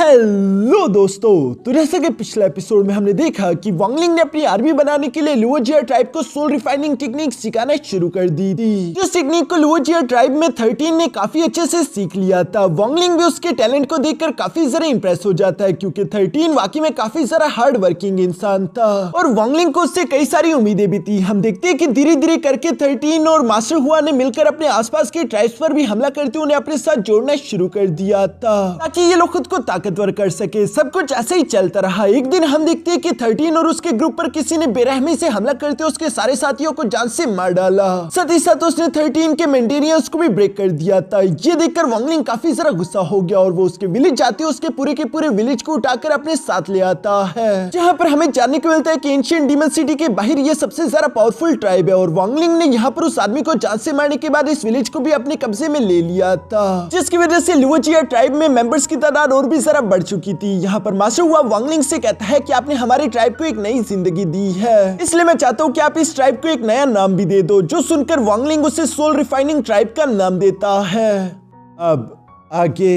Hello दोस्तों, तो जैसा कि पिछले एपिसोड में हमने देखा कि वांगलिंग ने अपनी आर्मी बनाने के लिए लुओजिया ट्राइब को सोल रिफाइनिंग टेक्निक सिखाना शुरू कर दी थी। इस टेक्निक को लुओजिया ट्राइब में 13 ने काफी अच्छे से सीख लिया था। वांगलिंग भी उसके टैलेंट को देखकर काफी जरा इंप्रेस हो जाता है क्योंकि 13 वाकई में काफी जरा हार्ड वर्किंग इंसान था और वांगलिंग को उससे कई सारी उम्मीदें भी थी। हम देखते हैं कि धीरे धीरे करके 13 और मास्टर हुआ ने मिलकर अपने आसपास के ट्राइब्स पर भी हमला करते उन्हें अपने साथ जोड़ना शुरू कर दिया था ताकि ये लोग खुद को ताकतवर कर सके। सब कुछ ऐसे ही चलता रहा। एक दिन हम देखते हैं कि 13 और उसके ग्रुप पर किसी ने बेरहमी से हमला करते उसके सारे साथियों को जान से मार डाला। साथ ही साथ उसने 13 के मेंटेनियर्स को भी ब्रेक कर दिया था। ये देखकर वांगलिंग काफी जरा गुस्सा हो गया और वो उसके विलेज जाते उसके पूरे के पूरे विलेज को उठाकर अपने साथ ले आता है, जहाँ पर हमें जानने को मिलता है कि एंशिएंट डीमन सिटी के बाहर ये सबसे ज्यादा पावरफुल ट्राइब है और वांगलिंग ने यहाँ पर उस आदमी को जान से मारने के बाद इस विलेज को भी अपने कब्जे में ले लिया था, जिसकी वजह से लुओजिया ट्राइब में मेंबर्स की तादाद और भी जरा बढ़ चुकी थी। यहाँ पर मास्टर हुआ वांगलिंग से कहता है कि आपने हमारे ट्राइब को एक नई जिंदगी दी है, इसलिए मैं चाहता हूँ कि आप इस ट्राइब को एक नया नाम भी दे दो। जो सुनकर वांगलिंग उसे सोल रिफाइनिंग ट्राइब का नाम देता है। अब आगे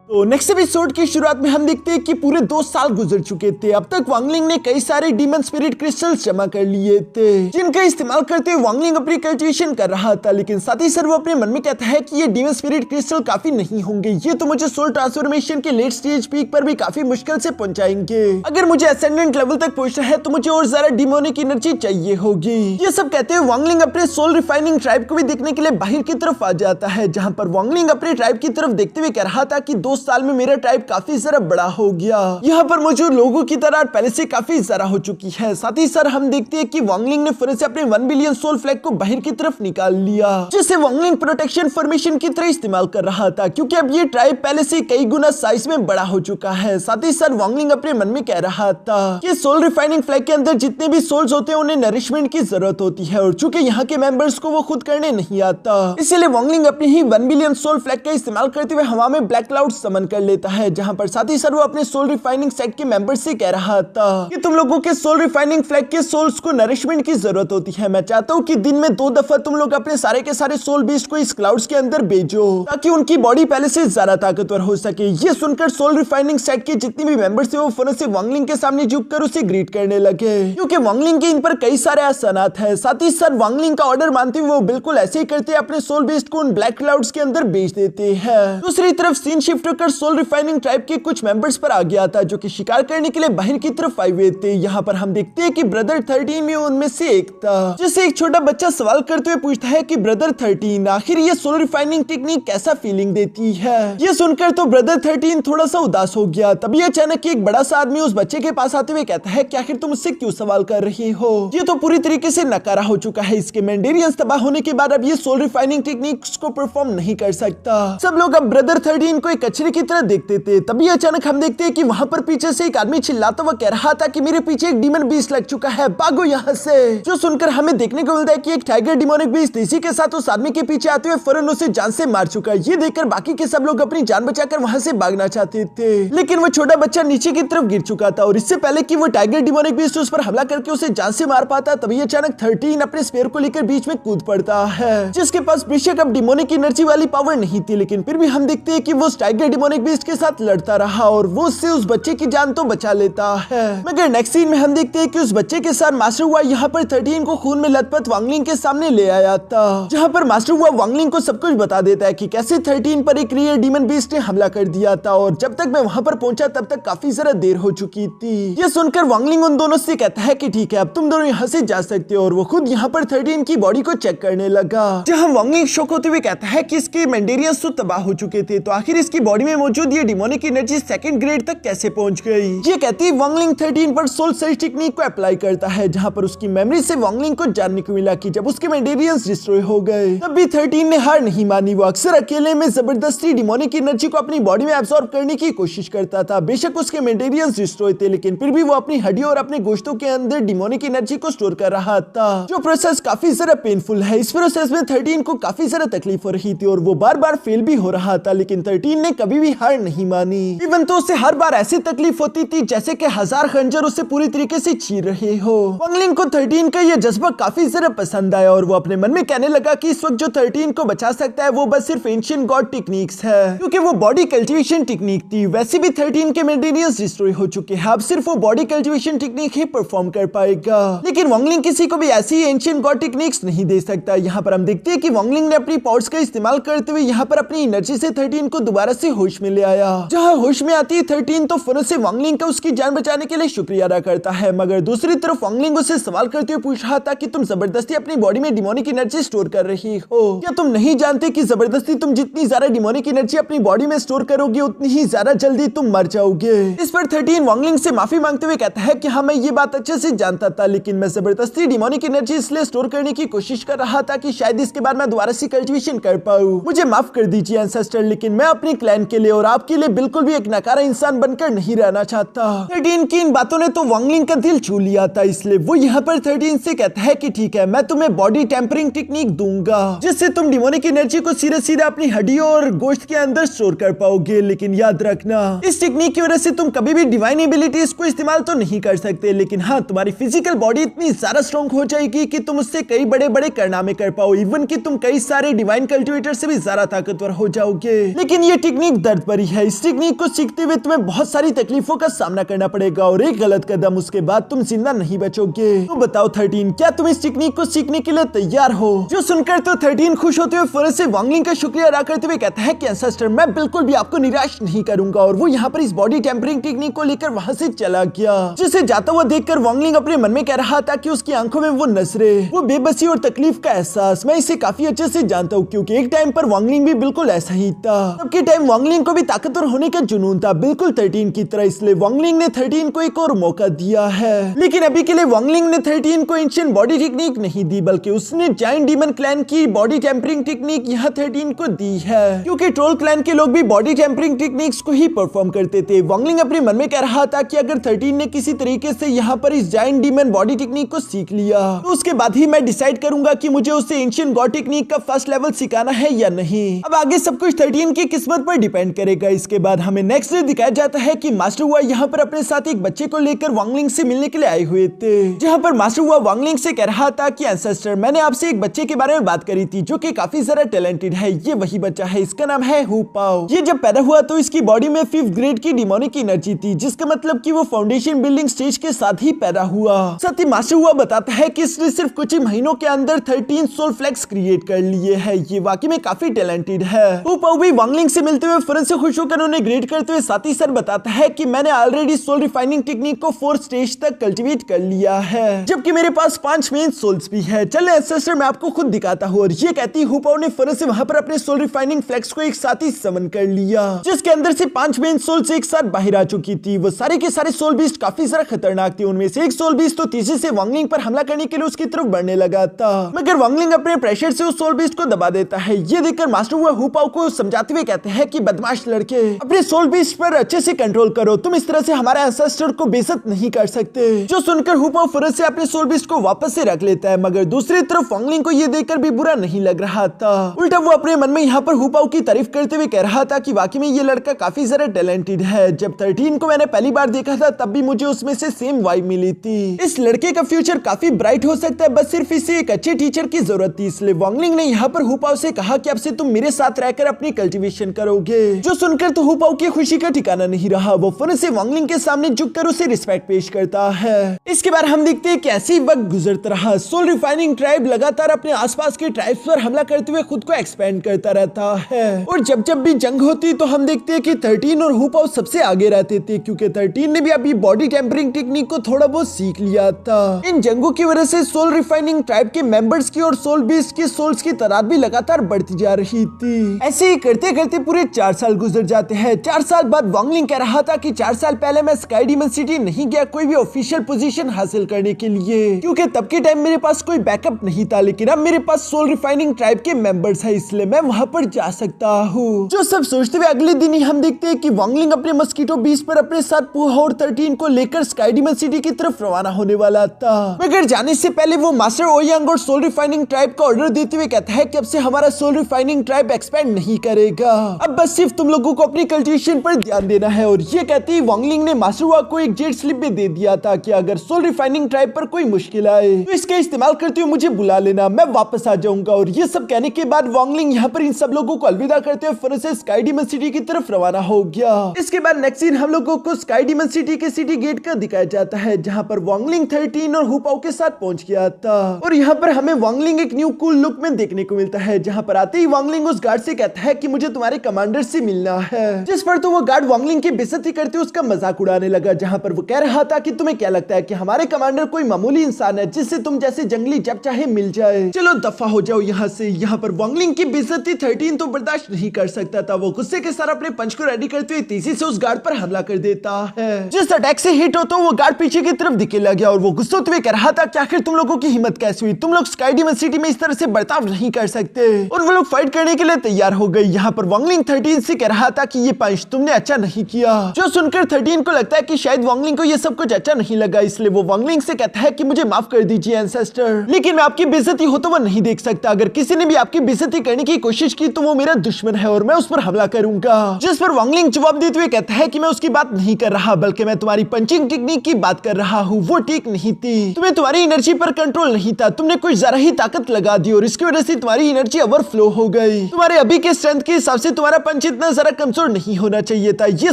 तो नेक्स्ट एपिसोड की शुरुआत में हम देखते हैं कि पूरे 2 साल गुजर चुके थे। अब तक वांगलिंग ने कई सारे डीमन स्पिरिट क्रिस्टल्स जमा कर लिए थे जिनका इस्तेमाल करते हुए वांगलिंग अपनी कल्टिवेशन कर रहा था, लेकिन साथ ही साथ वो अपने मन में कहता है कि ये डीमन स्पिरिट क्रिस्टल काफी नहीं होंगे, ये तो मुझे सोल ट्रांसफॉर्मेशन के लेट स्टेज पीक पर भी काफी मुश्किल से पहुंचाएंगे। अगर मुझे असेंडेंट लेवल तक पहुंचना है तो मुझे और ज्यादा डिमोनिक एनर्जी चाहिए होगी। ये सब कहते हुए वांगलिंग अपने सोल रिफाइनिंग ट्राइब को भी देखने के लिए बाहर की तरफ आ जाता है, जहाँ पर वांगलिंग अपने ट्राइब की तरफ देखते हुए कह रहा था कि 2 साल में मेरा ट्राइब काफी जरा बड़ा हो गया। यहाँ पर मौजूद लोगों की तरह पहले से काफी जरा हो चुकी है। साथ ही साथ हम देखते हैं कि वांगलिंग ने फिर से अपने 1 बिलियन सोल फ्लैग को बाहर की तरफ निकाल लिया, जिसे वांगलिंग प्रोटेक्शन फॉर्मेशन की तरह इस्तेमाल कर रहा था क्योंकि अब ये ट्राइब पहले से कई गुना साइज में बड़ा हो चुका है। साथ ही साथ वांगलिंग अपने मन में कह रहा था कि सोल रिफाइनिंग फ्लैग के अंदर जितने भी सोल्स होते हैं उन्हें नरिशमेंट की जरूरत होती है और चूंकि यहाँ के मेंबर्स को वो खुद करने नहीं आता, इसलिए वांगलिंग अपनी ही 1 बिलियन सोल फ्लैग का इस्तेमाल करते हुए हवा में ब्लैक क्लाउड समन कर लेता है, जहाँ पर साथ ही साथ वो अपने सोल रिफाइनिंग सेट के मेंबर से कह रहा था कि तुम लोगों के सोल रिफाइनिंग फ्लैग के सोल्स को नरिशमेंट की जरूरत होती है। मैं चाहता हूँ कि दिन में 2 दफा तुम लोग अपने सारे के सारे सोल बीस्ट को इस क्लाउड्स के अंदर भेजो ताकि उनकी बॉडी पहले से ज्यादा ताकतवर हो सके। ये सुनकर सोल रिफाइनिंग सेट के जितने भी मेंबर्स थे वो फौरन से वांगलिंग के सामने झुककर उसे ग्रीट करने लगे क्योंकि वांगलिंग के इन पर कई सारे एहसानात है। साथ ही साथ वांगलिंग का ऑर्डर मानते हुए वो बिल्कुल ऐसे ही करते अपने सोल बीस्ट को उन ब्लैक क्लाउड्स के अंदर भेज देते हैं। दूसरी तरफ सीन शिफ्ट होकर सोल रिफाइनिंग ट्राइब के कुछ मेंबर्स पर आ गया था जो कि शिकार करने के लिए बाहर की तरफ आए हुए थे। यहाँ पर हम देखते हैं कि ब्रदर 13 में उनमें से एक था, जिससे एक छोटा बच्चा सवाल करते हुए पूछता है कि ब्रदर 13 आखिर ये सोल रिफाइनिंग टेक्निक कैसा फीलिंग देती है। ये सुनकर तो ब्रदर 13 थोड़ा सा उदास हो गया। तभी अचानक एक बड़ा सा आदमी उस बच्चे के पास आते हुए कहता है कि आखिर तुम उससे क्यों सवाल कर रही हो, ये तो पूरी तरीके से नकारा हो चुका है। इसके मेंडेरियंस तबाह होने के बाद अब ये सोल रिफाइनिंग टेक्निक्स को परफॉर्म नहीं कर सकता। सब लोग अब ब्रदर 13 को एक कचरे की तरह देखते थे। तभी अचानक हम देखते हैं कि वहाँ पर पीछे से एक आदमी चिल्लाता हुआ कह रहा था कि मेरे पीछे एक डीमन बीस्ट लग चुका है, भागो यहाँ से। जो सुनकर हमें देखने को मिलता है कि एक टाइगर डिमोनिक बीस्ट इसी के साथ उस आदमी के पीछे आते हुए फौरन उसे जान से मार चुका है। ये देखकर बाकी के सब लोग अपनी जान बचाकर वहाँ से भागना चाहते थे, लेकिन वो छोटा बच्चा नीचे की तरफ गिर चुका था और इससे पहले कि वो टाइगर डिमोनिक बीस्ट उस पर हमला करके उसे जान से मार पाता, तभी अचानक 13 अपने स्पेयर को लेकर बीच में कूद पड़ता है, जिसके पास बेशक अब डिमोनिक एनर्जी वाली पावर नहीं थी, लेकिन फिर भी हम देखते हैं कि वो टाइगर डिमोनिक बीस्ट के साथ लड़ता रहा और वो उससे उस बच्चे की जान तो बचा लेता है। मगर नेक्स्ट सीन में हम देखते हैं कि उस बच्चे के साथ मास्टर हुआ यहाँ पर 13 को खून में लथपथ वांगलिंग के सामने ले आया था, जहाँ पर मास्टर हुआ वांगलिंग को सब कुछ बता देता है कि कैसे 13 पर एक रियल डीमन बीस्ट ने हमला कर दिया था और जब तक मैं वहाँ पर पहुंचा तब तक काफी जरा देर हो चुकी थी। ये सुनकर वांगलिंग उन दोनों से कहता है कि ठीक है अब तुम दोनों यहाँ से जा सकते हो और वो खुद यहाँ पर 13 की बॉडी को चेक करने लगा, जहाँ वांगलिंग शॉक होते हुए कहता है कि इसके मेंडेरियंस तो तबाह हो चुके थे, तो आखिर इसकी बॉडी में मौजूद ये डिमोनिक एनर्जी 2nd ग्रेड तक कैसे पहुंच गई। ये कहती वांगलिंग 13 पर सोल सर्च टेक्निक को अप्लाई करता है, जहां पर उसकी मेमोरी से वांगलिंग को जानने को मिला कि जब उसके मेंडेरियंस डिस्ट्रॉय हो गए तब भी 13 ने हार नहीं मानी। वो अक्सर अकेले में जबरदस्ती डिमोनिक एनर्जी को अपनी बॉडी में एब्सॉर्ब करने की कोशिश करता था। बेशक उसके मेंडेरियंस डिस्ट्रॉय थे, लेकिन फिर भी वो अपनी हड्डियों और अपने गोश्तों के अंदर डिमोनिक एनर्जी को स्टोर कर रहा था, जो प्रोसेस काफी जरा पेनफुल है। इस प्रोसेस में 13 को काफी जरा तकलीफ हो रही थी और वो बार बार फेल भी हो रहा था, लेकिन 13 ने कभी कभी भी हार नहीं मानी। इवन तो उसे हर बार ऐसी तकलीफ होती थी जैसे कि 1000 खंजर उसे पूरी तरीके से चीर रहे हो। वांग लिंग को 13 का यह जज्बा काफी ज्यादा पसंद आया और वो अपने मन में कहने लगा कि इस वक्त जो 13 को बचा सकता है वो बस सिर्फ एंशिएंट गॉड टेक्निक्स है, क्योंकि वो बॉडी कल्टीवेशन टेक्निक थी। वैसे भी 13 के मेंटेनेंस डिस्ट्रॉय हो चुके हैं, अब सिर्फ वो बॉडी कल्टीवेशन टेक्निक ही परफॉर्म कर पाएगा। लेकिन वांग लिंग किसी को भी ऐसी एंशिएंट गॉड टेक्निक्स नहीं दे सकता। यहाँ पर हम देखते हैं कि वांग लिंग ने अपनी पावर्स का इस्तेमाल करते हुए यहाँ पर अपनी एनर्जी से 13 को दोबारा से होश में ले आया। जहाँ होश में आती है 13 तो फौरन से वांग लिंग का उसकी जान बचाने के लिए शुक्रिया अदा करता है, मगर दूसरी तरफ वांग लिंग उसे सवाल करते हुए पूछ रहा था कि तुम जबरदस्ती अपनी बॉडी में डिमोनिक एनर्जी स्टोर कर रही हो। क्या तुम नहीं जानते कि जबरदस्ती तुम जितनी ज्यादा डिमोनिक एनर्जी अपनी बॉडी में स्टोर करोगे उतनी ही ज्यादा जल्दी तुम मर जाओगे। इस पर 13 वांग लिंग से माफी मांगते हुए कहता है कि हाँ मैं ये बात अच्छे से जानता था, लेकिन मैं जबरदस्ती डिमोनिक एनर्जी इसलिए स्टोर करने की कोशिश कर रहा था कि शायद इसके बाद मैं दोबारा से कल्टीवेशन कर पाऊं। मुझे माफ कर दीजिए एंसेस्टर, लेकिन मैं अपने क्लैन के लिए और आपके लिए बिल्कुल भी एक नकारा इंसान बनकर नहीं रहना चाहता। 13 की इन बातों ने तो वांग लिंग का दिल छू लिया था, इसलिए वो यहाँ पर 13 से कहता है कि ठीक है मैं तुम्हें बॉडी टेम्परिंग टेक्निक दूंगा जिससे तुम डिमोनिक एनर्जी को सीधे सीधे अपनी हड्डियों और गोश्त के अंदर स्टोर कर पाओगे। लेकिन याद रखना इस टेक्निक की वजह से तुम कभी भी डिवाइन एबिलिटीज को इस्तेमाल तो नहीं कर सकते, लेकिन हाँ तुम्हारी फिजिकल बॉडी इतनी ज्यादा स्ट्रॉन्ग हो जाएगी कि तुम उससे कई बड़े बड़े कारनामे कर पाओ, इवन कि तुम कई सारे डिवाइन कल्टिवेटर से भी ज्यादा ताकतवर हो जाओगे। लेकिन ये टेक्निक दर्द भरी है, इस टेक्निक को सीखते हुए तुम्हें बहुत सारी तकलीफों का सामना करना पड़ेगा और एक गलत कदम उसके बाद तुम जिंदा नहीं बचोगे। तो बताओ 13 क्या तुम इस टेक्निक को सीखने के लिए तैयार हो? जो सुनकर तो 13 खुश होते हुए फौरन से वांग लिंग का शुक्रिया अदा करते हुए कहता है कि एंसेस्टर मैं बिल्कुल भी आपको निराश नहीं करूंगा, और वो यहाँ पर इस बॉडी टेम्परिंग टेक्निक को लेकर वहां से चला गया। जिसे जाता हुआ देखकर वांग लिंग अपने मन में कह रहा था कि उसकी आंखों में वो नजरें, वो बेबसी और तकलीफ का एहसास मैं इसे काफी अच्छे से जानता हूँ, क्योंकि एक टाइम पर वांग लिंग भी बिल्कुल ऐसा ही था। तब के टाइम वांग लिंग को भी ताकतवर होने का जुनून था, बिल्कुल 13 की तरह, इसलिए वांग लिंग ने 13 को एक और मौका दिया है। लेकिन अभी के लिए वांग लिंग ने 13 को एंशिएंट बॉडी टेक्निक नहीं दी, बल्कि उसने जायंट डीमन क्लैन की बॉडी टेम्परिंग टेक्निक यहाँ 13 को दी है, क्योंकि ट्रोल क्लैन के लोग भी बॉडी टेम्परिंग टेक्निक्स को ही परफॉर्म करते थे। वांग लिंग अपने मन में कह रहा था कि अगर 13 ने किसी तरीके से यहाँ पर इस जायंट डीमन बॉडी टेक्निक को सीख लिया तो उसके बाद ही मैं डिसाइड करूंगा कि मुझे उसे एंशिएंट गॉड टेक्निक का फर्स्ट लेवल सिखाना है या नहीं। अब आगे सब कुछ 13 की किस्मत पर डिपेंड करेगा। इसके बाद हमें नेक्स्ट डे दिखाया जाता है कि मास्टर हुआ यहाँ पर अपने साथ एक बच्चे को लेकर वांग लिंग से मिलने के लिए आए हुए थे, जहाँ पर मास्टर हुआ वांग लिंग से कह रहा था कि एंसेस्टर मैंने आपसे एक बच्चे के बारे में बात करी थी जो कि काफी ज्यादा टैलेंटेड है, ये वही बच्चा है, इसका नाम है हु पाओ। ये जब पैदा हुआ तो इसकी बॉडी में 5th ग्रेड की डिमोनिक एनर्जी थी, जिसका मतलब कि वो फाउंडेशन बिल्डिंग स्टेज के साथ ही पैदा हुआ। साथ ही मास्टर हुआ बताता है कि इसने सिर्फ कुछ ही महीनों के अंदर 13 सोल फ्लेक्स क्रिएट कर लिए है, ये वाकई में काफी टैलेंटेड है। हु पाओ भी वांग लिंग से मिलते हुए फौरन से खुश होकर उन्हें ग्रेड करते हुए साथ ही सर बताता है कि मैंने ऑलरेडी सोल रिफाइनिंग टेक्निक को 4th स्टेज तक कल्टीवेट कर लिया है, जबकि मेरे पास 5 मेन सोल्स भी है। चले एंसेस्टर मैं आपको खुद दिखाता हूँ। और ये कहती हु पाओ ने फौरन से वहां पर अपने सोल रिफाइनिंग फ्लेक्स को एक साथ ही समन कर लिया, जिसके अंदर से 5 मेन सोल्स एक साथ बाहर आ चुकी थी। वो सारे के सारे सोल बीस्ट काफी ज्यादा खतरनाक थे। उनमें से एक सोल बीस्ट तो तेजी से वांग लिंग पर हमला करने के लिए उसकी तरफ बढ़ने लगा था, मगर वांग लिंग अपने प्रेशर से उस सोल बीस्ट को दबा देता है। ये देखकर मास्टर हुआ हु पाओ को समझाते हुए कहते हैं कि बदमाश लड़के अपने सोल बीस्ट पर अच्छे से कंट्रोल करो, तुम इस तरह से हमारे एंसेस्टर को बेइज्जत नहीं कर सकते। जो सुनकर हु पाओ फौरन से अपने सोल बीस्ट को वापस से रख लेता है, मगर दूसरी तरफ वांग लिंग को ये देखकर भी बुरा नहीं लग रहा था। उल्टा वो अपने मन में यहाँ पर हु पाओ की तारीफ करते हुए कह रहा था कि वाकई में ये लड़का काफी ज्यादा टैलेंटेड है। जब 13 को मैंने पहली बार देखा था तब भी मुझे उसमें से सेम वाइब मिली थी। इस लड़के का फ्यूचर काफी ब्राइट हो सकता है, बस सिर्फ इसे एक अच्छे टीचर की जरूरत थी। इसलिए वांग लिंग ने यहाँ पर हु पाओ से कहा कि अब से तुम मेरे साथ रहकर अपनी कल्टीवेशन करोगे। जो सुनकर तो हु पाओ की खुशी का ठिकाना नहीं रहा। वो फौरन से वांग लिंग के सामने झुककर उसे रिस्पेक्ट पेश करता है। इसके बाद हम देखते हैं कि ऐसे ही वक्त गुजरता रहा। सोल रिफाइनिंग ट्राइब लगातार अपने आसपास के ट्राइब्स पर हमला करते हुए खुद को एक्सपेंड करता रहता है, और जब जब भी जंग होती तो हम देखते हैं कि 13 और हु पाओ सबसे आगे रहते थे, क्योंकि 13 ने भी अभी बॉडी टेम्परिंग टेक्निक को थोड़ा बहुत सीख लिया था। इन जंगों की वजह से सोल रिफाइनिंग ट्राइब के मेंबर्स की और सोल बीस्ट के सोल्स की तादाद भी लगातार बढ़ती जा रही थी। ऐसे ही करते करते पूरे 4 साल गुजर जाते हैं। 4 साल बाद वांग लिंग कह रहा था कि 4 साल पहले मैं स्काई डीमन सिटी नहीं गया कोई भी ऑफिशियल पोजीशन हासिल करने के लिए, क्योंकि तब के टाइम मेरे पास कोई बैकअप नहीं था, लेकिन अब मेरे पास सोल रिफाइनिंग ट्राइब के मेंबर्स है, इसलिए मैं वहां पर जा सकता हूँ। जो सब सोचते हुए अगले दिन ही हम देखते हैं कि वांग लिंग अपने मस्कीटो बीस्ट पर अपने साथ पूहा और 13 को लेकर स्काई डीमन सिटी की तरफ रवाना होने वाला था, मगर जाने से पहले वो मास्टर ओयांग और सोल रिफाइनिंग ट्राइब का ऑर्डर देते हुए कहता है कि अब से हमारा सोल रिफाइनिंग ट्राइब एक्सपेंड नहीं करेगा, अब बस सिर्फ तुम लोगों को अपनी कल्टिवेशन पर ध्यान देना है। और ये कहती वांगलिंग ने मास्टर वाक को एक जेट स्लिप भी दे दिया था कि अगर सोल रिफाइनिंग ट्राइब पर कोई मुश्किल आए तो इसका इस्तेमाल करते हुए मुझे बुला लेना, मैं वापस आ जाऊंगा। और ये सब कहने के बाद वांगलिंग यहाँ पर इन सब लोगों को अलविदा करते हुए फिर से स्काई डीमन सिटी की तरफ रवाना हो गया। इसके बाद नेक्स्ट सीन हम लोगों को स्काई डीमन सिटी के सिटी गेट का दिखाया जाता है, जहाँ पर वांगलिंग 13 और हुपाओ के साथ पहुंच गया था। और यहाँ पर हमें वांगलिंग एक न्यू कूल लुक में देखने को मिलता है, जहाँ पर आते ही वांगलिंग उस गार्ड से कहता है कि मुझे तुम्हारे कमांडर से मिलना है। जिस पर तो वो गार्ड वांगलिंग की बेइज्जती करते उसका मजाक उड़ाने लगा, जहाँ पर वो कह रहा था कि तुम्हें क्या लगता है कि हमारे कमांडर कोई मामूली इंसान है जिससे तुम जैसे जंगली जब चाहे मिल जाए, चलो दफा हो जाओ यहाँ से। यहाँ पर वांगलिंग की बेइज्जती 13 तो बर्दाश्त नहीं कर सकता था। वो गुस्से के साथ अपने पंच को रेडी करते हुए तेजी से उस गार्ड पर हमला कर देता है। जिस अटैक से हिट होता वो गार्ड पीछे की तरफ दिखे लग गया और वो गुस्से होते हुए कह रहा था कि आखिर तुम लोगों की हिम्मत कैसे हुई, तुम लोग स्काई डीमन सिटी में इस तरह से बर्ताव नहीं कर सकते। और वो लोग फाइट करने के लिए तैयार हो गए। यहाँ पर वांगलिंग 13 से कह रहा था कि ये पंच तुमने अच्छा नहीं किया। जो सुनकर 13 को लगता है कि शायद वांगलिंग को ये सब कुछ अच्छा नहीं लगा, इसलिए वो वांगलिंग से कहता है कि मुझे माफ कर दीजिए एंसेस्टर, लेकिन मैं आपकी बेइज्जती हो तो वो नहीं देख सकता। अगर किसी ने भी आपकी बेइज्जती करने की कोशिश की तो वो मेरा दुश्मन है और मैं उस पर हमला करूंगा। जिस पर वांगलिंग जवाब देते हुए कहता है कि मैं उसकी बात नहीं कर रहा, बल्कि मैं तुम्हारी पंचिंग टेक्निक की बात कर रहा हूँ। वो ठीक नहीं थी, तुम्हें तुम्हारी एनर्जी पर कंट्रोल नहीं था, तुमने कुछ ज्यादा ही ताकत लगा दी और इसकी वजह से तुम्हारी एनर्जी ओवरफ्लो हो गई। तुम्हारे अभी के स्ट्रेंथ के हिसाब से तुम्हारा पंच इतना जरा कमजोर नहीं होना चाहिए था। ये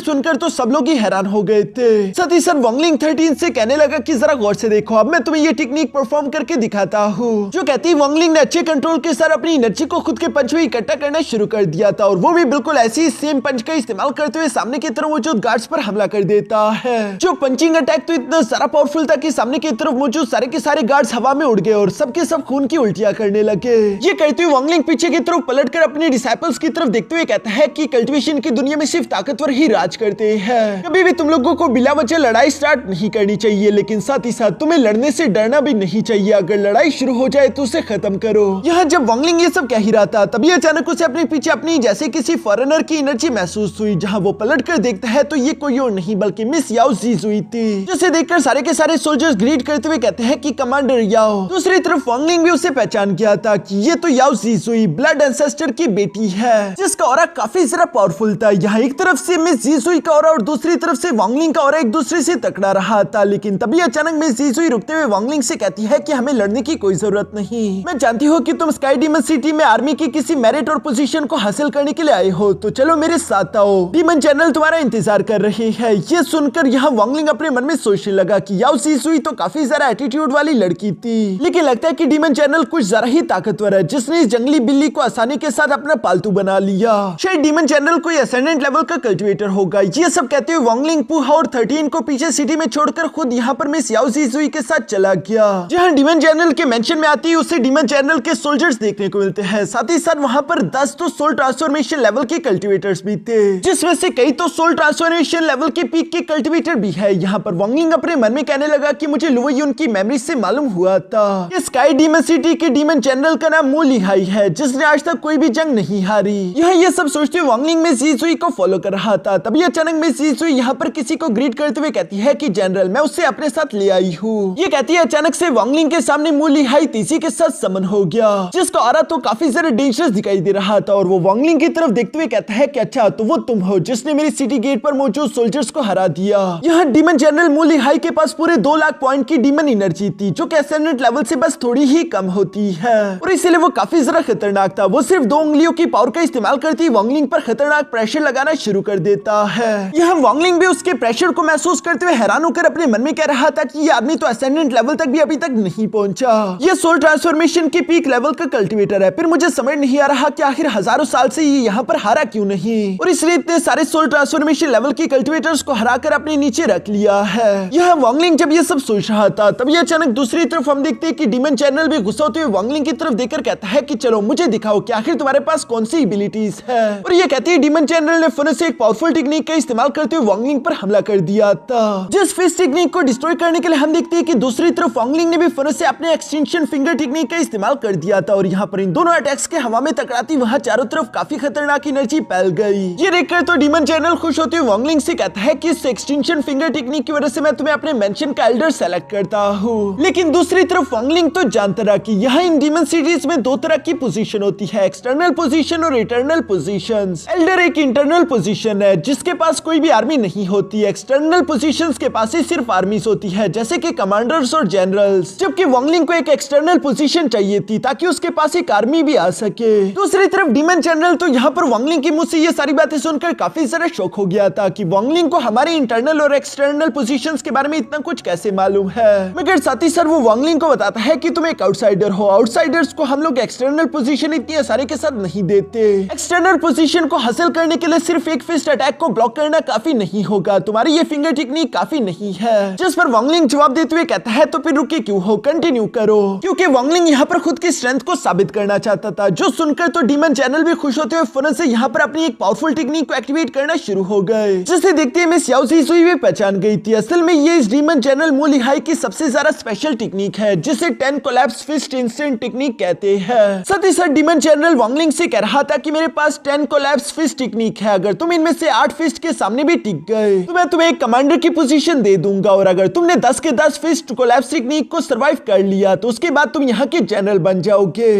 सुनकर तो सब लोग ही हैरान हो गए थे। साथ ही साथ वांगलिंग 13 से कहने लगा कि जरा गौर से देखो, अब मैं तुम्हें ये टेक्निक परफॉर्म करके दिखाता हूँ। जो कहती वांगलिंग ने अच्छे कंट्रोल के साथ अपनी एनर्जी को खुद के पंच में इकट्ठा करना शुरू कर दिया था और वो भी बिल्कुल ऐसी सेम पंच का इस्तेमाल करते हुए सामने की तरफ मौजूद गार्ड्स पर हमला कर देता है। जो पंचिंग अटैक तो इतना सारा पावरफुल था कि सामने की तरफ मौजूद सारे के सारे गार्ड्स हवा में उड़ गए और सबके सब खून की उल्टियां करने लगे। ये कहते हुए वांगलिंग पीछे की तरफ पलटकर अपने डिसाइपल्स की तरफ देखते हुए कहता है कि कल्टीवेशन की दुनिया में सिर्फ ताकतवर ही राज करते हैं। कभी भी तुम लोगों को बिला वजह लड़ाई स्टार्ट नहीं करनी चाहिए, लेकिन साथ ही साथ तुम्हें लड़ने से डरना भी नहीं चाहिए। अगर लड़ाई शुरू हो जाए तो उसे खत्म करो। यहाँ जब वांगलिंग ये सब कह ही रहा था तभी अचानक उसे अपने पीछे अपनी जैसे किसी फॉरेनर की एनर्जी महसूस हुई। जहाँ वो पलट कर देखता है तो ये कोई और नहीं बल्कि मिस याओ जीजुई थी, जिसे देखकर सारे के सारे सोल्जर्स ग्रीट करते हुए कहते हैं कि कमांडर याओ। दूसरी तरफ वांगलिंग भी उसे पहचान गया था कि ये तो याओ जीजुई ब्लड एंसेस्टर की बेटी है, जिसका ऑरा काफी जरा पावरफुल था। यहाँ एक तरफ से मिस जीजुई का ऑरा और दूसरी तरफ से वांगलिंग का ऑरा एक दूसरे से टकरा रहा था। लेकिन तभी अचानक मिस जीजुई रुकते हुए वांगलिंग से कहती है कि हमें लड़ने की कोई जरूरत नहीं। मैं जानती हूँ कि तुम स्काई डीमन सिटी में आर्मी की किसी मेरिट और पोजीशन को हासिल करने के लिए आए हो, तो चलो मेरे साथ आओ, डीमन जनरल तुम्हारा इंतजार कर रही है। ये सुनकर यहाँ वांगलिंग अपने मन में सोचने लगा कि याओ जीजुई तो काफी ज्यादा एटीट्यूड वाली लड़की थी, लेकिन लगता है कि डीमन जनरल कुछ ज्यादा ही ताकतवर है, जिसने इस जंगली बिल्ली को आसानी के साथ अपना पालतू बना लिया। शायद डीमन जनरल कोई असेंडेंट लेवल का कल्टिवेटर होगा। ये सब कहते हुए वांगलिंग पुहा और 13 को पीछे सिटी में छोड़कर खुद यहाँ पर मिस याओ जीजुई के साथ चला गया। जहाँ डीमन जनरल के मेंशन में आती है उसे डीमन जनरल के सोल्जर्स देखने को मिलते हैं। साथ ही साथ वहाँ पर 10 तो सोल ट्रांसफॉर्मेशन लेवल के कल्टिवेटर्स भी थे, जिसमें से कई तो सोल ट्रांसफॉर्मेशन लेवल के पीक के कल्टिवेटर भी है। यहाँ पर वांगलिंग अपने मन में कहने लगा कि मुझे लुओ युन की मेमोरी से मालूम हुआ था कि स्काई डीमन सिटी के डीमन जनरल का नाम मू लिहाई है, जिसने आज तक कोई भी जंग नहीं हारी। यह ये सब सोचते हुए वांगलिंग में जीजुई को फॉलो कर रहा था। तभी अचानक में जीजुई यहाँ पर किसी को ग्रीट करते हुए कहती है कि जनरल मैं उससे अपने साथ ले आई हूँ। ये कहती है अचानक से वांगलिंग के सामने मू लिहाई तीसी के साथ समन हो गया, जिसका ऑरा तो काफी ज्यादा डेंजरस दिखाई दे रहा था। और वो वांगलिंग की तरफ देखते हुए कहता है कि अच्छा तो वो तुम हो जिसने मेरी सिटी गेट पर मौजूद सोल्जर्स को हरा दिया। यहाँ डीमन जनरल मू लिहाई के पास पूरे 2 लाख पॉइंट की डीमन एनर्जी थी, जो कि एसेंडेंट लेवल से बस थोड़ी ही कम होती है और इसलिए वो काफी ज्यादा खतरनाक था। वो सिर्फ 2 उंगलियों की पावर का इस्तेमाल करती वांगलिंग पर खतरनाक प्रेशर लगाना शुरू कर देता है। यह वांगलिंग भी उसके प्रेशर को महसूस करते हुए हैरान होकर अपने मन में कह रहा था कि ये आदमी तो एसेंडेंट लेवल तक भी अभी तक नहीं पहुंचा। ये सोल ट्रांसफॉर्मेशन की पीक लेवल का कल्टिवेटर है, फिर मुझे समझ नहीं आ रहा कि आखिर हजारों साल से ये यहाँ पर हारा क्यों नहीं, और इसलिए इतने सारे सोल ट्रांसफॉर्मेशन लेवल के कल्टिवेटर्स को हराकर अपने नीचे रख लिया है। यह वांगलिंग जब ये सब सोच रहा था तभी अचानक दूसरी तरफ हम देखते हैं कि डीमन जनरल भी गुस्सा होते हुए वांगलिंग की तरफ देखकर कहता है कि चलो मुझे दिखाओ कि आखिर तुम्हारे पास कौन सी एबिलिटीज है। और ये कहती है डीमन जनरल ने फिर से एक पावरफुल टेक्निक का इस्तेमाल करते हुए वांगलिंग पर हमला कर दिया था। जिस फिस्ट टेक्निक को डिस्ट्रॉय करने के लिए हम देखते हैं कि दूसरी तरफ वांगलिंग ने भी फिर से अपने एक्सटेंशन फिंगर टेक्निक का इस्तेमाल कर दिया था और यहाँ पर इन दोनों अटैक्स के हवा में टकराती वहाँ चारों तरफ काफी खतरनाक एनर्जी फैल गई। ये देखकर तो डीमन जनरल खुश होते हुए वांगलिंग से कहता है कि इस एक्सटेंशन फिंगर टेक्निक की वजह से मैं तुम्हें अपने मेंशन का एल्डर सेलेक्ट करता हूँ। लेकिन दूसरी तरफ वांगलिंग तो जानता रहा कि यहाँ इन डीमन सिटीज में 2 तरह की पोजीशन होती है, एक्सटर्नल पोजीशन और इंटरनल पोजीशन। एल्डर एक इंटरनल पोजीशन है जिसके पास कोई भी आर्मी नहीं होती। एक्सटर्नल पोजीशंस के पास ही सिर्फ आर्मीज होती है जैसे कि कमांडर्स और जनरल्स, जबकि वांगलिंग को एक एक्सटर्नल पोजीशन चाहिए थी ताकि उसके पास एक आर्मी भी आ सके। दूसरी तरफ डीमन जनरल तो यहाँ पर वांगलिंग के मुंह से ये सारी बातें सुनकर काफी ज्यादा शॉक हो गया था कि वांगलिंग को हमारे इंटरनल और एक्सटर्नल पोजीशंस के बारे में इतना कुछ कैसे मालूम है। मगर साथ ही साथ वो वांगलिंग को बताता है कि तुम एक आउटसाइडर हो, आउटसाइडर्स को हम लोग एक्सटर्नल पोजीशन इतनी आसानी के साथ नहीं देते। एक्सटर्नल पोजीशन को हासिल करने के लिए सिर्फ एक फिस्ट अटैक को ब्लॉक करना काफी नहीं होगा, तुम्हारी ये फिंगर टेक्निक काफी नहीं है। जिस पर वांगलिंग जवाब देते हुए कहता है तो फिर रुके क्यों हो, कंटिन्यू करो, क्योंकि वांगलिंग यहाँ पर खुद की स्ट्रेंथ को साबित करना चाहता था। जो सुनकर तो डीमन जनरल भी खुश होते हुए फौरन से यहाँ पर अपनी एक पावरफुल टेक्निक को एक्टिवेट करना शुरू हो गए, जिसे देखते मिस याओ ज़ीसुई भी पहचान गई थी। असल में ये इस डीमन जनरल मू लिहाई की सबसे ज्यादा स्पेशल टेक्निक है जिसे 10 कोलैप्स फिस्ट इंस्टेंट टेक्निक कहते हैं। साथ ही साथ डीमन जनरल वांगलिंग से कह रहा था कि मेरे पास 10 कोलैप्स फिस्ट टेक्निक है, अगर तुम इनमें से 8 फिस्ट के सामने भी टिक गए तो मैं तुम्हें एक कमांडर की पोजीशन दे दूंगा, और अगर तुमने 10 के 10 फिस्ट कोलैप्स टेक्निक को सरवाइव कर लिया तो उसके बाद तुम यहाँ के जनरल बन जाओगे।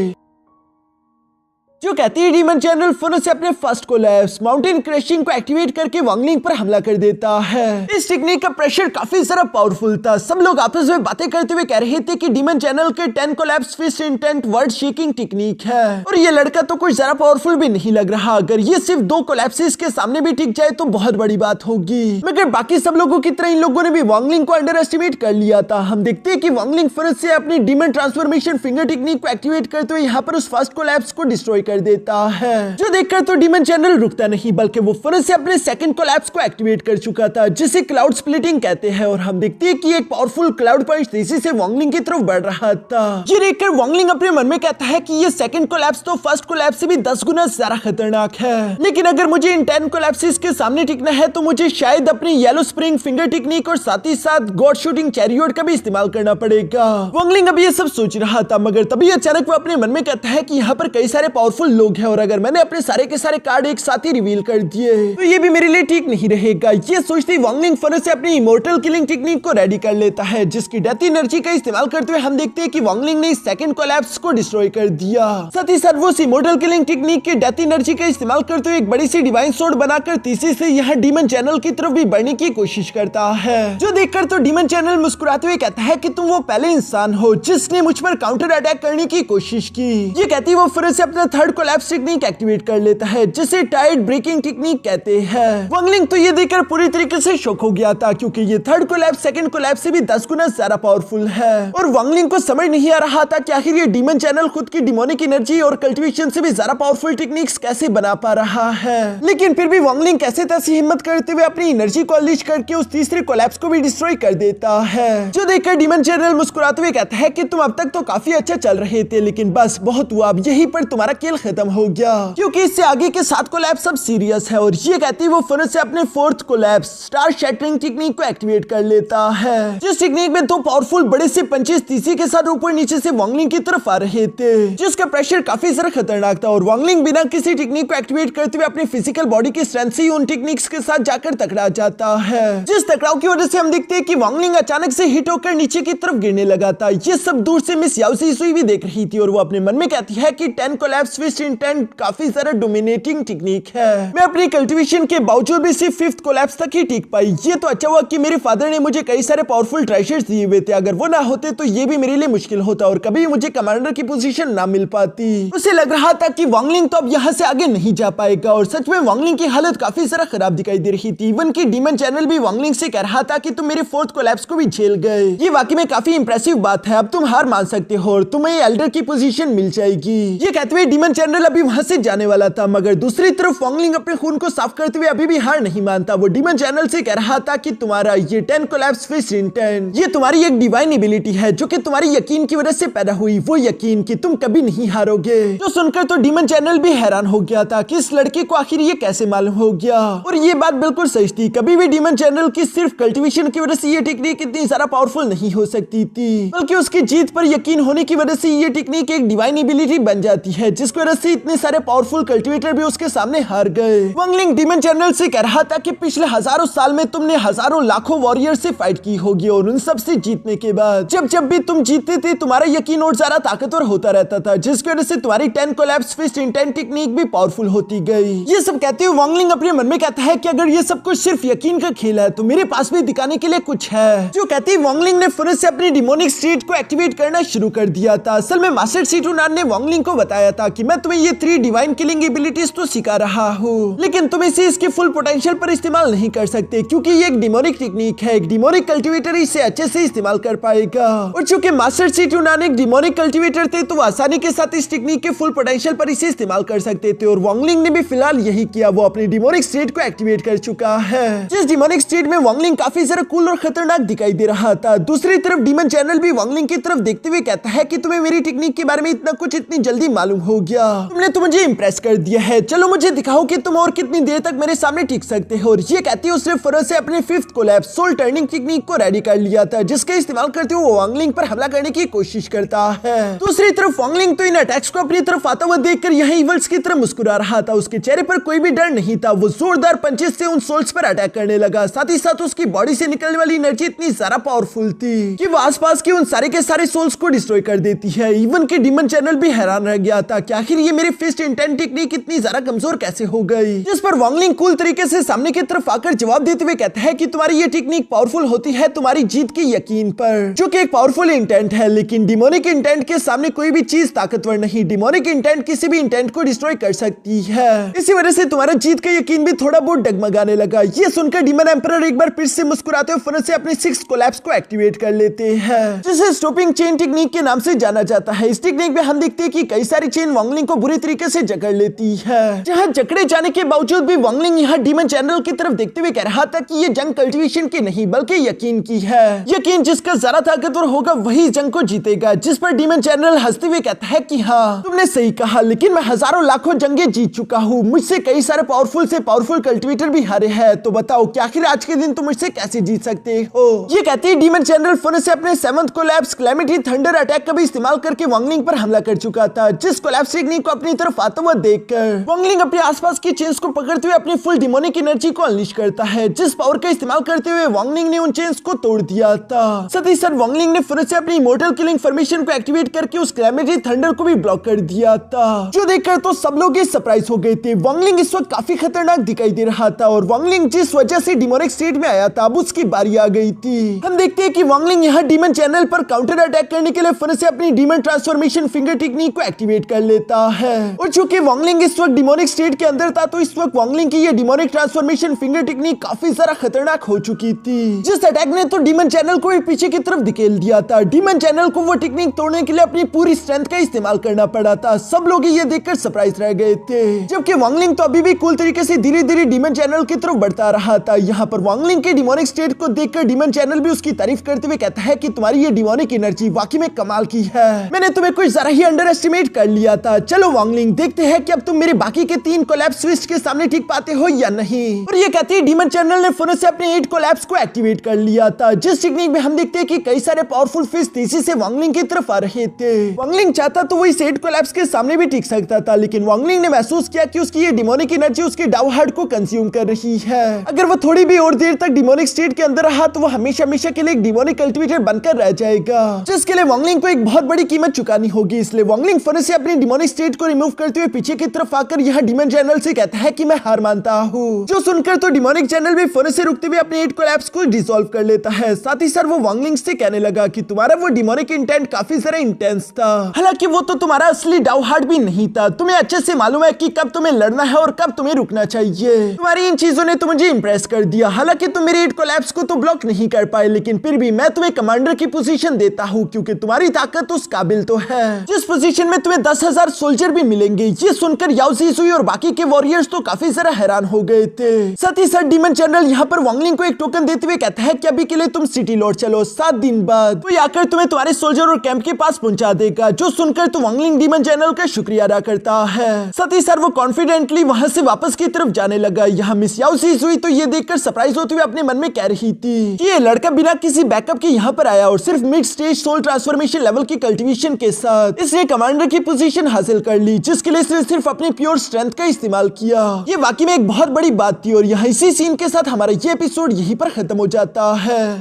जो कहती है डीमन जनरल फौरन से अपने फर्स्ट कोलैप्स माउंटेन क्रशिंग को एक्टिवेट करके वांगलिंग पर हमला कर देता है। इस टेक्निक का प्रेशर काफी ज्यादा पावरफुल था। सब लोग आपस में बातें करते हुए कह रहे थे कि डीमन जनरल के 10 collapse fist intent world shaking technique है, और ये लड़का तो कुछ ज्यादा पावरफुल भी नहीं लग रहा। अगर ये सिर्फ 2 कोलैप्सेस के सामने भी टिक जाए तो बहुत बड़ी बात होगी। मगर बाकी सब लोगों की तरह इन लोगों ने भी वांगलिंग को अंडर एस्टिमेट कर लिया था। हम देखते हैं कि वांगलिंग फौरन से अपनी डीमन ट्रांसफॉर्मेशन फिंगर टेक्निक को एक्टिवेट करते हुए यहाँ पर उस फर्स्ट कोलैप्स को डिस्ट्रॉय कर देता है। जो देखकर तो डीमन जनरल रुकता नहीं बल्कि वो फौरन से अपने सेकंड कोलैप्स को एक्टिवेट कर चुका था जिसे क्लाउड स्प्लिटिंग कहते हैं, और हम देखते हैं कि एक पावरफुल क्लाउड पंच तेजी से वांगलिंग की तरफ बढ़ रहा था। ये देखकर वांगलिंग अपने मन में कहता है कि ये सेकंड कोलैप्स तो फर्स्ट कोलैप्स से भी 10 गुना ज्यादा खतरनाक है, लेकिन अगर मुझे इन 10 कोलैप्सेस के सामने टिकना है तो मुझे शायद अपनी येलो स्प्रिंग फिंगर टेक्निक और साथ ही साथ गॉड शूटिंग चैरियट का भी इस्तेमाल करना पड़ेगा। वांगलिंग अभी ये सब सोच रहा था, मगर तभी अचानक वो अपने मन में कहता है कि यहाँ पर कई सारे पावरफुल लोग हैं, और अगर मैंने अपने सारे के सारे कार्ड एक साथ ही रिवील कर दिए तो ये भी मेरे लिए ठीक नहीं रहेगा। ये सोचते वांगलिंग फौरन से अपनी इमोर्टल किलिंग टेक्निक को रेडी कर लेता है, जिसकी डेथ एनर्जी का इस्तेमाल करते हुए हम देखते हैं कि वांगलिंग ने सेकंड कोलैप्स को डिस्ट्रॉय कर दिया। साथ ही साथ वो इमोर्टल किलिंग टेक्निक की डेथ एनर्जी का इस्तेमाल करते हुए एक बड़ी सी डिवाइन सोर्ड बनाकर तीसरी से यहाँ डीमन जनरल की तरफ भी बढ़ने की कोशिश करता है। जो देखकर तो डीमन जनरल मुस्कुराते हुए कहता है कि तुम वो पहले इंसान हो जिसने मुझ पर काउंटर अटैक करने की कोशिश की। ये कहती वो फौरन से अपना थर्ड कोलैप्स टेक्निक एक्टिवेट कर लेता है जिसे टाइड ब्रेकिंग टेक्निक कहते हैं। वांगलिंग तो ये देखकर पूरी तरीके से शॉक हो गया था क्योंकि ये थर्ड कोलैप्स सेकंड कोलैप्स से भी 10 गुना ज्यादा पावरफुल है, और वांगलिंग को समझ नहीं आ रहा था कि आखिर ये डीमन जनरल खुद की डिमोनिक एनर्जी और कल्टीवेशन से भी ज्यादा पावरफुल टेक्निक्स कैसे बना पा रहा है। लेकिन फिर भी वांगलिंग कैसे तैसे हिम्मत करते हुए अपनी एनर्जी को अनलीश करके उस तीसरे कोलैप्स को भी डिस्ट्रॉय कर देता है। जो देखकर डीमन जनरल मुस्कुराते हुए कहता है कि तुम अब तक तो काफी अच्छा चल रहे थे, लेकिन बस बहुत हुआ, अब यहीं पर तुम्हारा खेल खत्म हो गया, क्योंकि इससे आगे के 7 कोलैप्स सब सीरियस है। और ये कहती वो फौरन से अपने fourth collapse star shattering technique को एक्टिवेट कर लेता है। जिस टेक्निक में 2 पावरफुल बड़े से पंचेस तीसरी के साथ ऊपर नीचे से वांगलिंग की तरफ आ रहे थे, जिसका प्रेशर काफी ज्यादा खतरनाक था, और वांगलिंग बिना किसी टेक्निक को एक्टिवेट करते हुए अपनी फिजिकल बॉडी की स्ट्रेंथ से ही उन टेक्निक्स के साथ जाकर टकरा जाता है। जिस टकराव की वजह से हम देखते हैं कि वांगलिंग अचानक से हिट होकर नीचे की तरफ गिरने लगा था। ये सब दूर से मिस याओ ज़ीसुई भी देख रही थी, और वो अपने मन में कहती है कि 10 कोलैप्स फिस्ट इंटेंट काफी ज्यादा डोमिनेटिंग टेक्निक है। मैं अपनी कल्टीवेशन के बावजूद भी सिर्फ 5th कोलैप्स तक ही टिक पाई। ये तो अच्छा हुआ कि मेरे फादर ने मुझे कई सारे पावरफुल ट्रेजर्स दिए हुए थे, अगर वो ना होते तो ये भी मेरे लिए मुश्किल होता और कभी मुझे कमांडर की पोजीशन ना मिल पाती। उसे लग रहा था कि वांगलिंग तो अब यहाँ से आगे नहीं जा पाएगा, और सच में वांगलिंग की हालत काफी ज्यादा खराब दिखाई दे रही थी। इवन की डीमन जनरल भी वांगलिंग से कह रहा था कि तुम मेरे 4th कोलैप्स को भी झेल गए। ये वाकई में काफी इंप्रेसिव बात है, अब तुम हार मान सकते हो और तुम्हें एल्डर की पोजीशन मिल जाएगी। ये कहते हुए डीमन जनरल अभी वहां से जाने वाला था, मगर दूसरी तरफ वांगलिंग अपने खून को साफ करते हुए अभी भी हार नहीं मानता। वो डीमन जनरल से कह रहा था कि तुम्हारा ये 10 कोलैप्स फिस्ट इंटेंट ये तुम्हारी एक डिवाइन एबिलिटी है जो कि तुम्हारी यकीन की वजह से पैदा हुई, वो यकीन कि तुम कभी नहीं हारोगे। तो सुनकर तो डीमन जनरल भी हैरान हो गया था कि इस लड़के को आखिर ये कैसे मालूम हो गया, और ये बात बिल्कुल सच थी। कभी भी डीमन जनरल की सिर्फ कल्टीवेशन की वजह से ये टेक्निक इतनी ज्यादा पावरफुल नहीं हो सकती थी, बल्कि उसकी जीत पर यकीन होने की वजह से ये टेक्निक एक डिवाइन एबिलिटी बन जाती है जिसको जिसकी वजह से इतने सारे पावरफुल कल्टिवेटर भी उसके सामने हार गए। वांगलिंग डीमन जनरल से कह रहा था कि पिछले हजारों साल में तुमने हजारों लाखों वॉरियर से फाइट की होगी और उन सब से जीतने के बाद जब भी तुम जीतते थे तुम्हारा यकीन और ज्यादा ताकतवर होता रहता था, जिसकी वजह से तुम्हारी 10 कोलैप्स फिस्ट इंटेंट टेक्निक भी पावरफुल होती गई। ये सब कहते हुए वांगलिंग अपने मन में कहता है कि अगर ये सब कुछ सिर्फ यकीन का खेल है तो मेरे पास भी दिखाने के लिए कुछ है। जो कहती वांगलिंग ने फिर से अपनी डिमोनिक स्ट्रीट को एक्टिवेट करना शुरू कर दिया था। असल में मास्टर सीटुनान ने वांगलिंग को बताया था कि मैं तुम्हें ये 3 डिवाइन किलिंग एबिलिटीज तो सिखा रहा हूँ, लेकिन तुम इसे इसके फुल पोटेंशियल पर इस्तेमाल नहीं कर सकते क्योंकि ये एक डिमोनिक टेक्निक है। एक डिमोनिक कल्टिवेटर इसे अच्छे से इस्तेमाल कर पाएगा और चूंकि मास्टर सीटुनान एक डिमोनिक कल्टिवेटर थे तो वो आसानी के साथ इस टेक्निक के फुल पोटेंशियल पर इसे इस्तेमाल कर सकते थे और वांगलिंग ने भी फिलहाल यही किया। वो अपनी डिमोनिक स्ट्रीट को एक्टिवेट कर चुका है। जिस डिमोनिक स्ट्रीट में वांगलिंग काफी ज्यादा कूल और खतरनाक दिखाई दे रहा था, दूसरी तरफ डीमन चैनल भी वांगलिंग की तरफ देखते हुए कहता है कि तुम्हें मेरी टेक्निक के बारे में इतना कुछ इतनी जल्दी मालूम हो गया, तुमने तो मुझे इंप्रेस कर दिया है, चलो मुझे दिखाओ कि तुम और कितनी देर तक मेरे सामने टिक सकते हो। और ये कहती है उसने फौरन से अपने 5th collapse soul turning technique को रेडी कर लिया था, जिसका इस्तेमाल करते हुए वो वांगलिंग पर हमला करने की कोशिश करता है। दूसरी तरफ वांगलिंग तो इन अटैक्स को अपनी तरफ आता हुआ देखकर यहाँ इवल्स की तरफ मुस्कुरा रहा था। उसके चेहरे पर कोई भी डर नहीं था। वो जोरदार पंचेस से उन सोल्स पर अटैक करने लगा। साथ ही साथ उसकी बॉडी से निकलने वाली एनर्जी इतनी ज्यादा पावरफुल थी कि वो आसपास के उन सारे के सारे सोल्स को डिस्ट्रॉय कर देती है। इवन के डीमन चैनल भी हैरान रह गया था कि आखिर ये मेरी फिस्ट इंटेंट टेक्निक इतनी ज्यादा कमजोर कैसे हो गई। जिस पर वांगलिंग कूल तरीके से सामने की तरफ आकर जवाब देते हुए कहता है कि तुम्हारी ये टेक्निक पावरफुल होती है तुम्हारी जीत के यकीन पर, जो कि एक पावरफुल इंटेंट है, लेकिन डिमोनिक इंटेंट के सामने कोई भी चीज ताकतवर नहीं। डिमोनिक इंटेंट किसी भी इंटेंट को डिस्ट्रॉय कर सकती है। इसी वजह से तुम्हारा जीत का यकीन भी थोड़ा बहुत डगमगाने लगा। ये सुनकर डीमन एम्परर एक बार फिर से मुस्कुराते हुए फौरन से अपने 6th कोलैप्स को एक्टिवेट कर लेते हैं, जिसे स्टॉपिंग चेन टेक्निक के नाम से जाना जाता है। इस टेक्निक में हम देखते हैं कि कई सारी चेन वांगलिंग को बुरी तरीके से जकड़ लेती है। जहां जकड़े जाने के बावजूद भी वांगलिंग यहाँ डीमन जनरल की तरफ देखते हुए कह रहा था कि ये जंग कल्टीवेशन की नहीं बल्कि यकीन की है। यकीन जिसका ज्यादा ताकतवर होगा वही जंग को जीतेगा। जिस पर डीमन जनरल हंसते हुए कहता है कि हाँ तुमने सही कहा, लेकिन मैं हजारों लाखों जंगें जीत चुका हूँ, मुझसे कई सारे पावरफुल से पावरफुल कल्टीवेटर भी हारे हैं, तो बताओ कि आखिर आज के दिन तुम मुझसे कैसे जीत सकते हो। ये कहते ही डीमन जनरल फौरन से अपने 7th collapse calamity thunder attack का भी इस्तेमाल करके वांगलिंग पर हमला कर चुका था। जिस कोलैप्स टेक्निक को अपनी तरफ आता हुआ देखकर वांगलिंग अपने आसपास की चेन्स को पकड़ते हुए अपनी फुल डिमोनिक एनर्जी को अनलीश करता है, जिस पावर का इस्तेमाल करते हुए वांगलिंग ने उन चेन्स को तोड़ दिया था। साथ ही साथ वांगलिंग ने फौरन से अपनी इमॉर्टल किलिंग फॉर्मेशन को एक्टिवेट करके उस कैलेमिटी थंडर को भी ब्लॉक कर दिया था, जो देखकर तो सब लोग सरप्राइज हो गए थे। वांगलिंग इस वक्त काफी खतरनाक दिखाई दे रहा था और वांगलिंग जिस वजह से डिमोनिक स्टेट में आया था अब उसकी बारी आ गई थी। हम देखते हैं कि वांगलिंग यहाँ डीमन चैनल पर काउंटर अटैक करने के लिए फौरन से अपनी डीमन ट्रांसफॉर्मेशन फिंगर टेक्निक को एक्टिवेट कर लेता है। और चूंकि वांगलिंग इस वक्त डिमोनिक स्टेट के अंदर था तो इस वक्त वांगलिंग की ये डिमोनिक ट्रांसफॉर्मेशन फिंगर टेक्निक काफी ज्यादा खतरनाक हो चुकी थी। जिस अटैक ने तो डीमन चैनल को भी पीछे की तरफ धकेल दिया था। डीमन चैनल को वो टेक्निक तोड़ने के लिए अपनी पूरी स्ट्रेंथ का इस्तेमाल करना पड़ा था। सब लोग ये देखकर सरप्राइज रह गए थे, जबकि वांगलिंग तो अभी भी कूल तरीके से धीरे धीरे डीमन चैनल की तरफ बढ़ता रहा था। यहाँ पर वांगलिंग के डिमोनिक स्टेट को देखकर डीमन चैनल भी उसकी तारीफ करते हुए कहता है कि तुम्हारी ये डिमोनिक एनर्जी वाकई में कमाल की है, मैंने तुम्हें कुछ जरा ही अंडर एस्टिमेट कर लिया था। चलो वांगलिंग देखते हैं कि अब तुम मेरे बाकी के 3 कोलैप्स स्विच के सामने टिक पाते हो या नहीं। और ये कहते हैं डीमन चैनल ने फौरन से अपने 8 कोलैप्स को एक्टिवेट कर लिया था। जिस टेक्निक में हम देखते हैं कि कई सारे पावरफुल फिश तेजी से वांगलिंग की तरफ आ रहे थे। वांगलिंग चाहता तो वो इस 8 कोलैप्स के सामने भी टिक सकता था, लेकिन वांगलिंग ने महसूस किया कि उसकी ये डिमोनिक एनर्जी उसके डाउ हार्ट को कंज्यूम कर रही है। अगर वो थोड़ी भी और देर तक डिमोनिक स्टेट के अंदर रहा तो वो हमेशा हमेशा के लिए एक डिमोनिक कल्टिवेटर बनकर रह जाएगा, जिसके लिए वांगलिंग को एक बहुत बड़ी कीमत चुकानी होगी। इसलिए वांगलिंग फौरन से अपनी डिमोनिक स्टेट को रिमूव करते हुए पीछे की तरफ आकर यह डीमन जनरल से कहता है कि मैं हार मानता हूँ। जो सुनकर तो डिमोनिक जनरल भी फौरन से रुकते हुए अपने 8 कोलैप्स को डिसॉल्व कर लेता है। साथ ही साथ वो वांगलिंग से कहने लगा कि तुम्हारा वो डिमोनिक इंटेंट काफी ज्यादा इंटेंस था, हालांकि वो तो तुम्हारा असली डाउ हार्ट भी नहीं था। तुम्हें अच्छे से मालूम है कि कब तुम्हें लड़ना है और कब तुम्हें रुकना चाहिए। तुम्हारी इन चीजों ने तो मुझे इंप्रेस कर दिया। हालांकि तुम मेरे 8 कोलैप्स को तो ब्लॉक नहीं कर पाए, लेकिन फिर भी मैं तुम्हें कमांडर की पोजीशन देता हूँ, क्योंकि तुम्हारी ताकत उस काबिल तो है, जिस पोजीशन में तुम्हें 10,000 सोल्जर भी मिलेंगे। ये सुनकर याओ ज़ीसुई और बाकी के वॉरियर्स तो काफी ज्यादा हैरान हो गए थे। साथ ही साथ डीमन जनरल यहाँ पर वांगलिंग को एक टोकन देते हुए कहता है कि अभी के लिए तुम सिटी लौट चलो, 7 दिन बाद कोई आकर तुम्हें तुम्हारे सोल्जर और कैंप के पास पहुंचा देगा। जो सुनकर तो वांगलिंग डीमन जनरल का शुक्रिया अदा करता है। साथ ही साथ वो कॉन्फिडेंटली वहां से वापस की तरफ जाने लगा। यहाँ मिस याओ ज़ीसुई तो ये देखकर सरप्राइज होते हुए अपने मन में कह रही थी कि ये लड़का बिना किसी बैकअप के यहाँ पर आया और सिर्फ mid stage soul transformation level की कल्टीवेशन के साथ इसने कमांडर की पोजीशन हासिल हासिल कर ली, जिसके लिए सिर्फ अपनी प्योर स्ट्रेंथ का इस्तेमाल किया। ये वाकई में एक बहुत बड़ी बात थी और यहाँ इसी सीन के साथ हमारा ये एपिसोड यहीं पर खत्म हो जाता है।